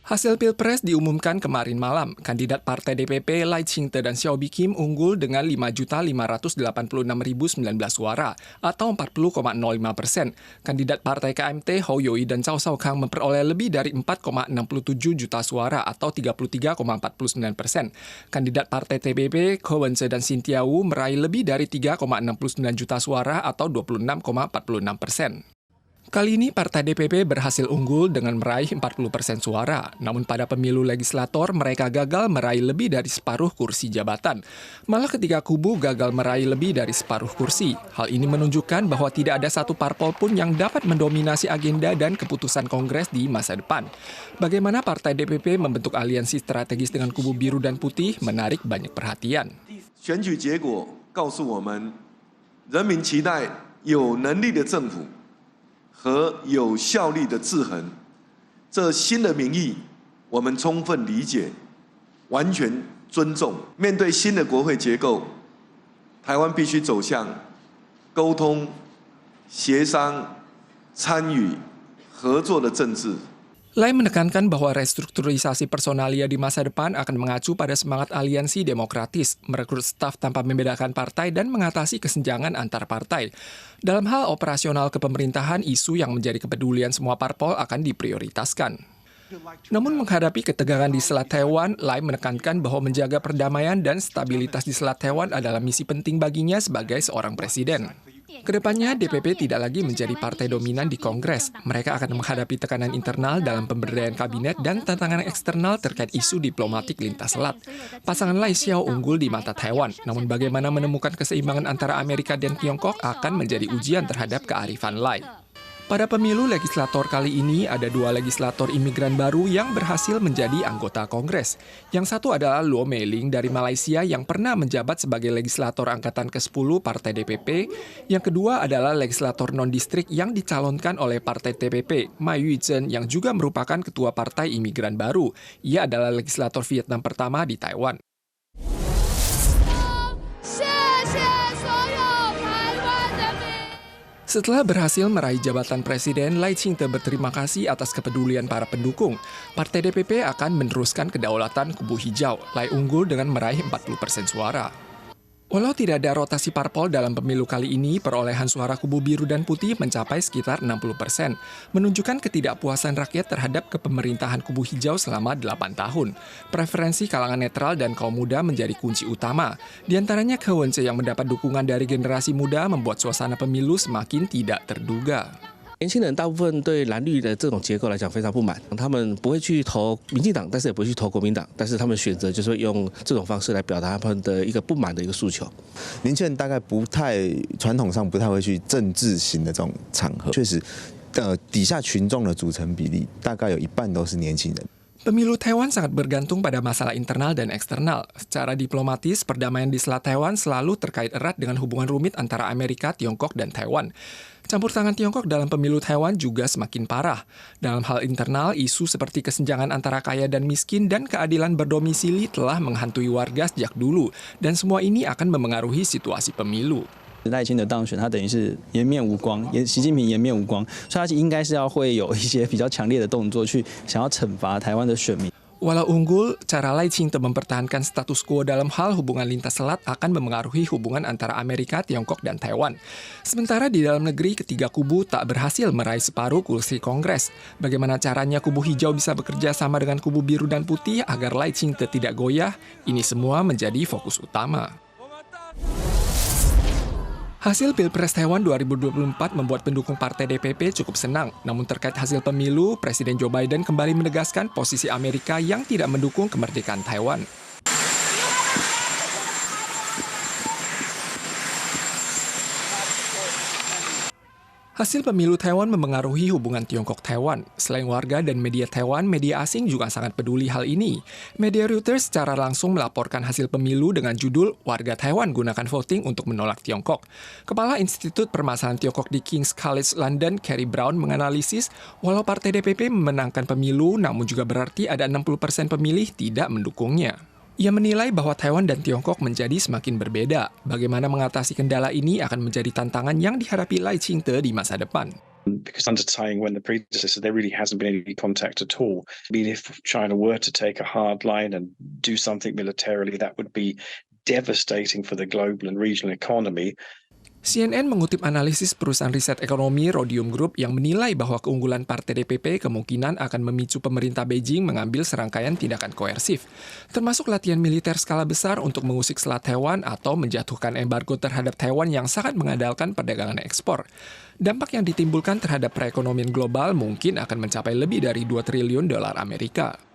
Hasil Pilpres diumumkan kemarin malam. Kandidat Partai DPP Lai Ching-te dan Hsiao Bi-khim unggul dengan 5.586.019 suara atau 40,05%. Kandidat Partai KMT Hou Yu-ih dan Chow Sau-kang memperoleh lebih dari 4,67 juta suara atau 33,49%. Kandidat Partai TPP Ko Wen-je dan Cynthia Wu meraih lebih dari 3,69 juta suara atau 26,46%. Kali ini Partai DPP berhasil unggul dengan meraih 40% suara. Namun pada pemilu legislator mereka gagal meraih lebih dari separuh kursi jabatan. Malah ketiga kubu gagal meraih lebih dari separuh kursi. Hal ini menunjukkan bahwa tidak ada satu parpol pun yang dapat mendominasi agenda dan keputusan Kongres di masa depan. Bagaimana Partai DPP membentuk aliansi strategis dengan kubu biru dan putih menarik banyak perhatian. 选举结果告诉我们，人民期待有能力的政府 和有效力的制衡，这新的民意，我们充分理解，完全尊重。面对新的国会结构，台湾必须走向沟通、协商、参与、合作的政治。 Lai menekankan bahwa restrukturisasi personalia di masa depan akan mengacu pada semangat aliansi demokratis, merekrut staf tanpa membedakan partai dan mengatasi kesenjangan antar partai. Dalam hal operasional kepemerintahan, isu yang menjadi kepedulian semua parpol akan diprioritaskan. Namun menghadapi ketegangan di Selat Taiwan, Lai menekankan bahwa menjaga perdamaian dan stabilitas di Selat Taiwan adalah misi penting baginya sebagai seorang presiden. Kedepannya, DPP tidak lagi menjadi partai dominan di Kongres. Mereka akan menghadapi tekanan internal dalam pemberdayaan kabinet dan tantangan eksternal terkait isu diplomatik lintas selat. Pasangan Lai Hsiao unggul di mata Taiwan, namun bagaimana menemukan keseimbangan antara Amerika dan Tiongkok akan menjadi ujian terhadap kearifan Lai. Pada pemilu legislator kali ini, ada dua legislator imigran baru yang berhasil menjadi anggota Kongres. Yang satu adalah Luo Mei-ling dari Malaysia yang pernah menjabat sebagai legislator angkatan ke-10 Partai DPP. Yang kedua adalah legislator non-distrik yang dicalonkan oleh Partai TPP, Ma Yue-jen yang juga merupakan ketua Partai Imigran Baru. Ia adalah legislator Vietnam pertama di Taiwan. Setelah berhasil meraih jabatan presiden, Lai Ching-te berterima kasih atas kepedulian para pendukung. Partai DPP akan meneruskan kedaulatan kubu hijau. Lai unggul dengan meraih 40% suara. Walau tidak ada rotasi parpol dalam pemilu kali ini, perolehan suara kubu biru dan putih mencapai sekitar 60%, menunjukkan ketidakpuasan rakyat terhadap kepemerintahan kubu hijau selama 8 tahun. Preferensi kalangan netral dan kaum muda menjadi kunci utama. Di antaranya Ko Wen-je yang mendapat dukungan dari generasi muda membuat suasana pemilu semakin tidak terduga. 年轻人大部分对蓝绿的这种结构来讲非常不满，他们不会去投民进党，但是也不会去投国民党，但是他们选择就是用这种方式来表达他们的一个不满的一个诉求。年轻人大概不太传统上不太会去政治型的这种场合，确实，底下群众的组成比例大概有一半都是年轻人。 Pemilu Taiwan sangat bergantung pada masalah internal dan eksternal. Secara diplomatis, perdamaian di Selat Taiwan selalu terkait erat dengan hubungan rumit antara Amerika, Tiongkok, dan Taiwan. Campur tangan Tiongkok dalam pemilu Taiwan juga semakin parah. Dalam hal internal, isu seperti kesenjangan antara kaya dan miskin dan keadilan berdomisili telah menghantui warga sejak dulu, dan semua ini akan memengaruhi situasi pemilu. 赖清德当选，他等于是颜面无光，习近平颜面无光，所以他应该是会有一些比较强烈的动作，去想要惩罚台湾的选民。 Walau unggul, cara Lai Ching-te mempertahankan status quo dalam hal hubungan lintas selat akan memengaruhi hubungan antara Amerika, Tiongkok, dan Taiwan. Sementara di dalam negeri, ketiga kubu tak berhasil meraih separuh kursi Kongres. Bagaimana caranya kubu hijau bisa bekerja sama dengan kubu biru dan putih agar Lai Ching-te tidak goyah? Ini semua menjadi fokus utama. Hasil Pilpres Taiwan 2024 membuat pendukung Partai DPP cukup senang. Namun terkait hasil pemilu, Presiden Joe Biden kembali menegaskan posisi Amerika yang tidak mendukung kemerdekaan Taiwan. Hasil pemilu Taiwan memengaruhi hubungan Tiongkok-Taiwan. Selain warga dan media Taiwan, media asing juga sangat peduli hal ini. Media Reuters secara langsung melaporkan hasil pemilu dengan judul "Warga Taiwan gunakan voting untuk menolak Tiongkok". Kepala Institut Permasalahan Tiongkok di King's College London, Carrie Brown, menganalisis, walau Partai DPP memenangkan pemilu, namun juga berarti ada 60% pemilih tidak mendukungnya. Ia menilai bahwa Taiwan dan Tiongkok menjadi semakin berbeda. Bagaimana mengatasi kendala ini akan menjadi tantangan yang dihadapi Lai Ching-te di masa depan. Because under Tsai Ing-wen, the predecessor, there really hasn't been any contact at all. I mean, if China were to take a hard line and do something militarily, that would be devastating for the global and regional economy. CNN mengutip analisis perusahaan riset ekonomi Rhodium Group yang menilai bahwa keunggulan Partai DPP kemungkinan akan memicu pemerintah Beijing mengambil serangkaian tindakan koersif, termasuk latihan militer skala besar untuk mengusik Selat Taiwan atau menjatuhkan embargo terhadap Taiwan yang sangat mengandalkan perdagangan ekspor. Dampak yang ditimbulkan terhadap perekonomian global mungkin akan mencapai lebih dari $2 triliun Amerika.